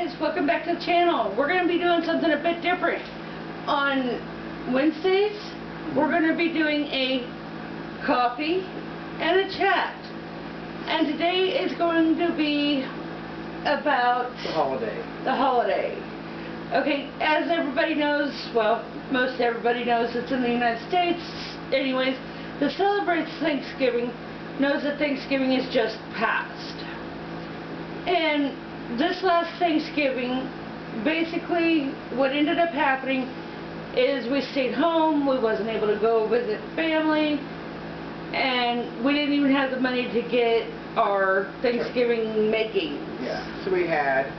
guys, welcome back to the channel. We're going to be doing something a bit different. On Wednesdays, we're going to be doing a coffee and a chat. And today is going to be about the holiday. Okay, as everybody knows, well, most everybody knows it's in the United States. Anyways, that celebrates Thanksgiving knows that Thanksgiving is just past. And this last Thanksgiving, basically what ended up happening is we stayed home, we wasn't able to go visit family, and we didn't even have the money to get our Thanksgiving making. Yeah, so we had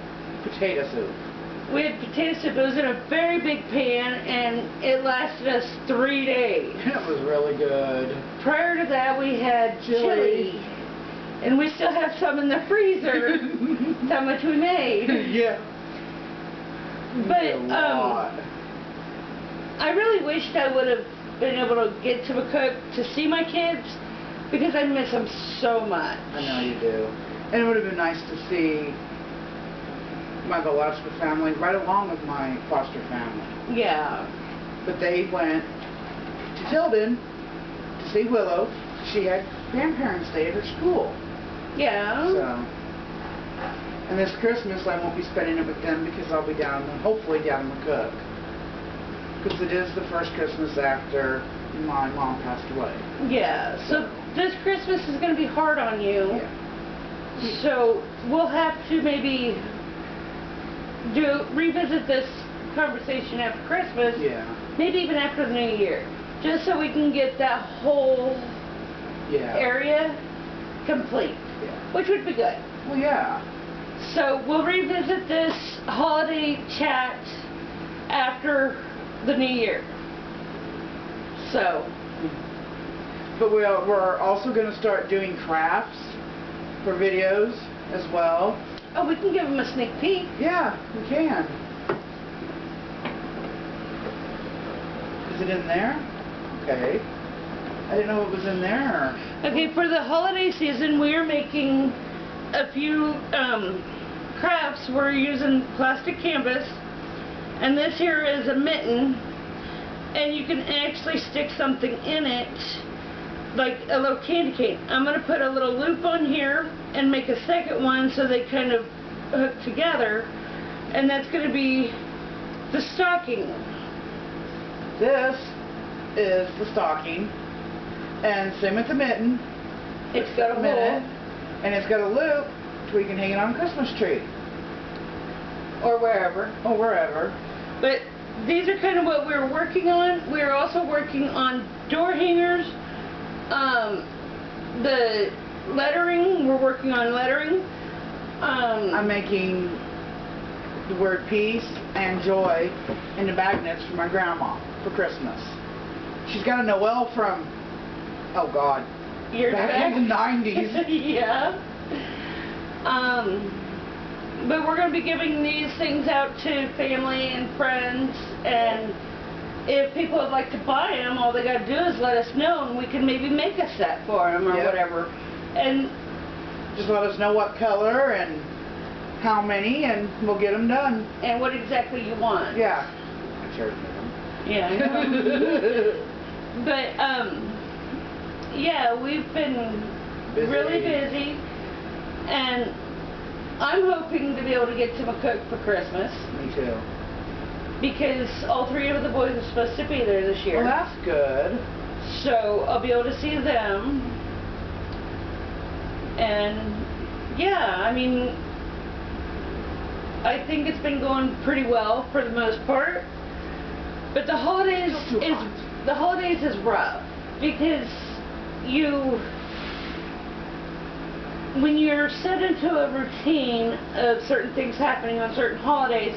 potato soup. We had potato soup. It was in a very big pan, and it lasted us 3 days. It was really good. Prior to that, we had chili. And we still have some in the freezer. That's how much we made. Yeah. But I really wished I would have been able to get to McCook to see my kids, because I miss them so much. I know you do. And it would have been nice to see my biological family right along with my foster family. Yeah. But they went to Tilden to see Willow. She had grandparents' day at her school. Yeah. So, and this Christmas I won't be spending it with them because I'll be down, hopefully down in McCook. Because it is the first Christmas after my mom passed away. Yeah. So this Christmas is going to be hard on you. Yeah. So we'll have to maybe revisit this conversation after Christmas. Yeah. Maybe even after the New Year, just so we can get that whole area complete. Yeah. Which would be good. Well, yeah. So we'll revisit this holiday chat after the New Year. So. But we're also going to start doing crafts for videos as well. Oh, we can give them a sneak peek. Yeah, we can. Is it in there? Okay. I didn't know it was in there. Okay, for the holiday season, we're making a few crafts. We're using plastic canvas, and this here is a mitten, and you can actually stick something in it, like a little candy cane. I'm going to put a little loop on here and make a second one so they kind of hook together, and that's going to be the stocking. This is the stocking, and same with the mitten. It's got a hole, and it's got a loop so we can hang it on a Christmas tree. or wherever. Or wherever. But these are kind of what we're working on. We're also working on door hangers. The lettering, we're working on lettering. I'm making the word peace and joy in the magnets for my grandma for Christmas. She's got a Noel from, oh God, back in the 90s. Yeah. But we're going to be giving these things out to family and friends, and if people would like to buy them, all they got to do is let us know, and we can maybe make a set for them or whatever. And just let us know what color and how many, and we'll get them done. And what exactly you want. Yeah. I charge them. Yeah, I know. But, yeah, we've been really busy, and I'm hoping to be able to get to McCook for Christmas. Me too. Because all 3 of the boys are supposed to be there this year. Well, that's good. So I'll be able to see them. And yeah, I mean, I think it's been going pretty well for the most part. But the holidays is rough, because when you're set into a routine of certain things happening on certain holidays,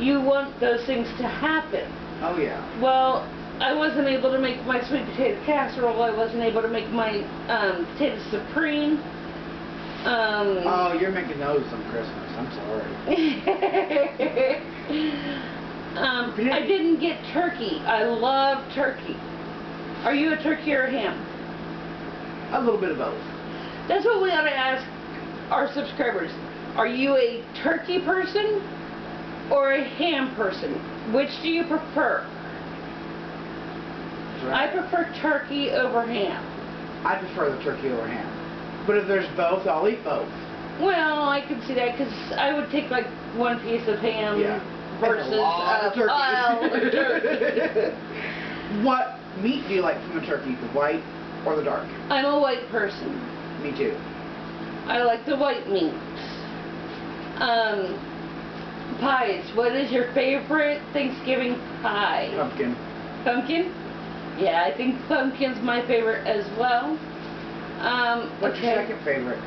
you want those things to happen. Oh yeah. Well, I wasn't able to make my sweet potato casserole. I wasn't able to make my potato supreme. Oh, you're making those on Christmas. I'm sorry. I didn't get turkey. I love turkey. Are you a turkey or a ham? A little bit of both. That's what we ought to ask our subscribers. Are you a turkey person or a ham person? Which do you prefer? I prefer turkey over ham. I prefer the turkey over ham. But if there's both, I'll eat both. Well, I can see that because I would take like one piece of ham versus a lot of turkey. aisle of turkey. What meat do you like from the turkey, the white or the dark? I'm a white person. Me too. I like the white meat. Pies. What is your favorite Thanksgiving pie? Pumpkin. Pumpkin? Yeah, I think pumpkin's my favorite as well. What's your second favorite?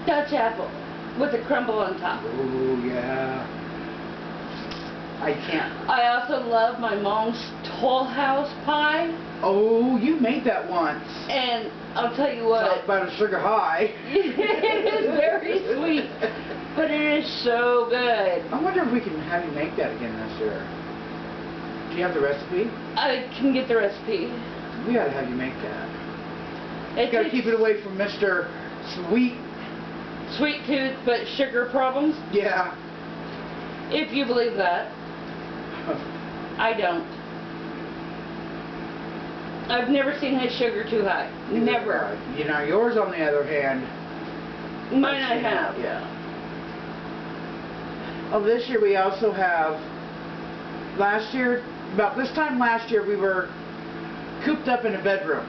Dutch apple with a crumble on top. Oh yeah. I can't. I also love my mom's Toll House pie. Oh, you made that once. And I'll tell you what. Talk about a sugar high. It is very sweet, but it is so good. I wonder if we can have you make that again this year. Do you have the recipe? I can get the recipe. We gotta have you make that. It Gotta keep it away from Mr. Sweet tooth, but sugar problems. Yeah. If you believe that. I don't. I've never seen his sugar too high. Never. You know, yours on the other hand. Mine I have. Yeah. Oh, this year we also have. Last year, about this time last year, we were cooped up in a bedroom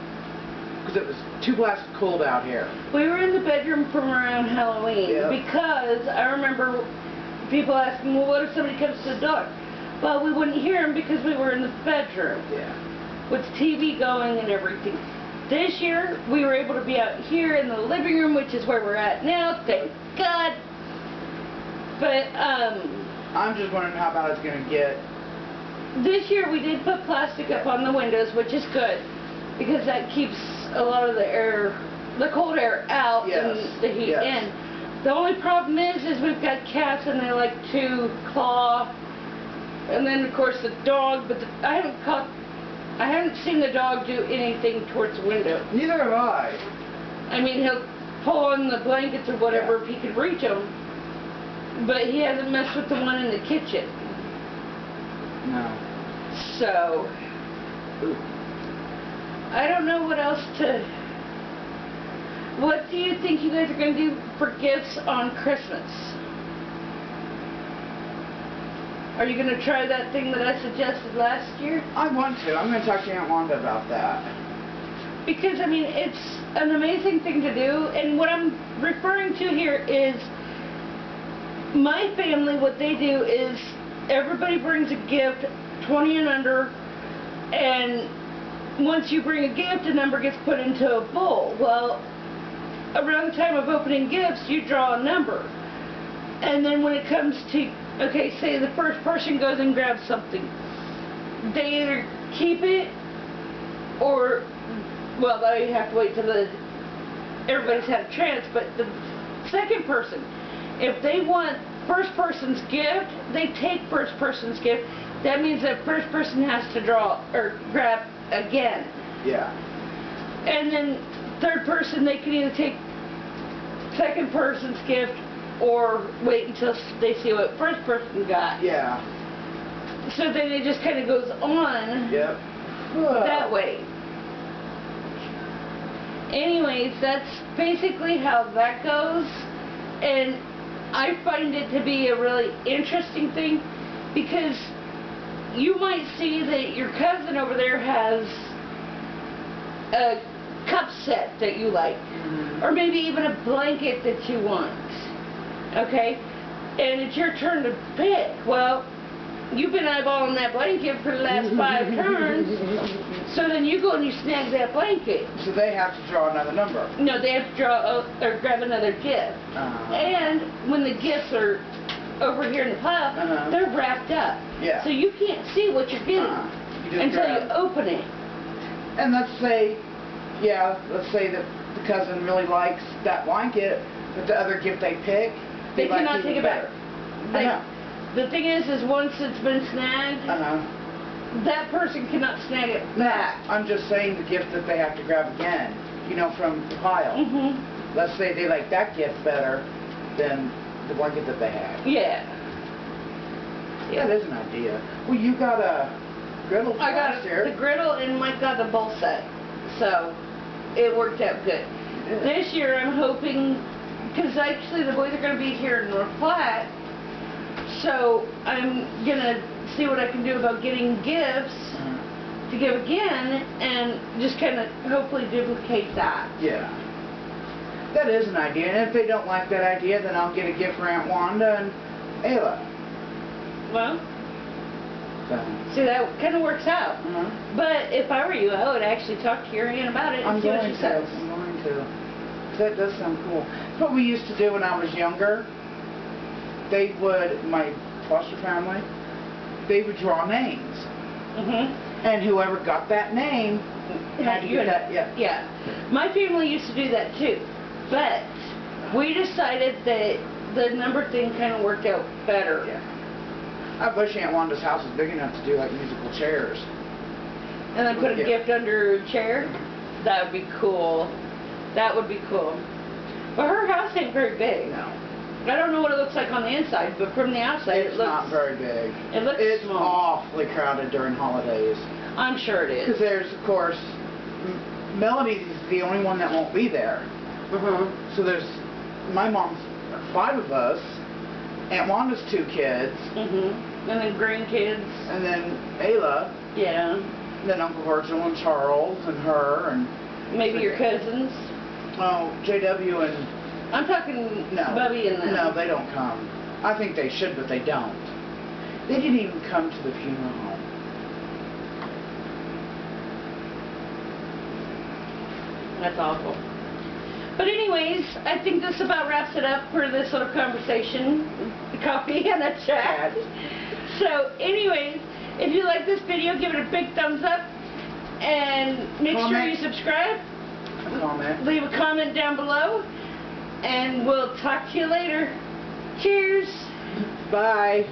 because it was too blasted cold out here. We were in the bedroom from around Halloween because I remember people asking, well, what if somebody comes to the door? Well, we wouldn't hear them because we were in the bedroom. Yeah. With TV going and everything. This year, we were able to be out here in the living room, which is where we're at now, thank God. But, I'm just wondering how bad it's going to get. This year, we did put plastic up on the windows, which is good, because that keeps a lot of the air, the cold air out and the heat in. The only problem is we've got cats and they like to claw, and then of course the dog, but I haven't seen the dog do anything towards the window. Neither have I. I mean, he'll pull on the blankets or whatever if he can reach them, but he hasn't messed with the one in the kitchen. No. So, I don't know what else to... What do you think you guys are going to do for gifts on Christmas? Are you going to try that thing that I suggested last year? I want to. I'm going to talk to Aunt Wanda about that. Because, I mean, it's an amazing thing to do. And what I'm referring to here is my family, what they do is everybody brings a gift, 20 and under, and once you bring a gift, a number gets put into a bowl. Well, around the time of opening gifts, you draw a number. And then when it comes to, okay, say the first person goes and grabs something, they either keep it or, well, they have to wait till everybody's had a chance, but the second person, if they want first person's gift, they take first person's gift. That means that first person has to draw or grab again. Yeah. And then third person, they can either take second person's gift or wait until they see what first person got. Yeah. So then it just kind of goes on that way. Anyways, that's basically how that goes. And I find it to be a really interesting thing because you might see that your cousin over there has a cup set that you like, or maybe even a blanket that you want, okay? And it's your turn to pick. Well, you've been eyeballing that blanket for the last 5 turns, so then you go and you snag that blanket. So they have to draw another number. No, they have to draw or grab another gift. And when the gifts are over here in the pile, they're wrapped up. Yeah. So you can't see what you're getting until you open it. And let's say that the cousin really likes that blanket, but the other gift they pick, they cannot take it back. I know. The thing is once it's been snagged, that person cannot snag it back. I'm just saying the gift that they have to grab again, you know, from the pile. Let's say they like that gift better than the blanket that they had. Yeah. That is an idea. Well, you got a griddle from I got last year. the griddle and Mike got the bowl set, so it worked out good. This year I'm hoping, because actually the boys are going to be here in North Platte, so I'm going to see what I can do about getting gifts to give again and just kind of hopefully duplicate that. Yeah. That is an idea, and if they don't like that idea, then I'll get a gift for Aunt Wanda and Ayla. Well, So, see, that kind of works out. uh-huh. But if I were you, I would actually talk to your aunt about it and I'm see what going she to. says. I'm going to. 'Cause that does sound cool. It's what we used to do when I was younger. They would, my foster family, they would draw names. And whoever got that name had to get that, yeah. Yeah. My family used to do that too. But we decided that the number thing kind of worked out better. Yeah. I wish Aunt Wanda's house was big enough to do like musical chairs. And then put a Yeah. gift under a chair. That would be cool. That would be cool. But her house ain't very big. No. I don't know what it looks like on the inside, but from the outside It's it looks... not very big. It looks It's small. awfully crowded during holidays. I'm sure it Because is. there's, of course, Melody's the only one that won't be there. So there's my mom's 5 of us, Aunt Wanda's 2 kids, And then grandkids. and then Ayla, Yeah. and then Uncle Virgil and Charles and her and Maybe your cousins. JW and I'm talking no, Bubby and them. no, they don't come. I think they should, but they don't. They didn't even come to the funeral home. That's awful. But anyways, I think this about wraps it up for this little conversation, the coffee and the chat. So anyways, if you like this video, give it a big thumbs up and make sure Comment. you subscribe. A comment. Leave a comment down below and we'll talk to you later. Cheers. Bye.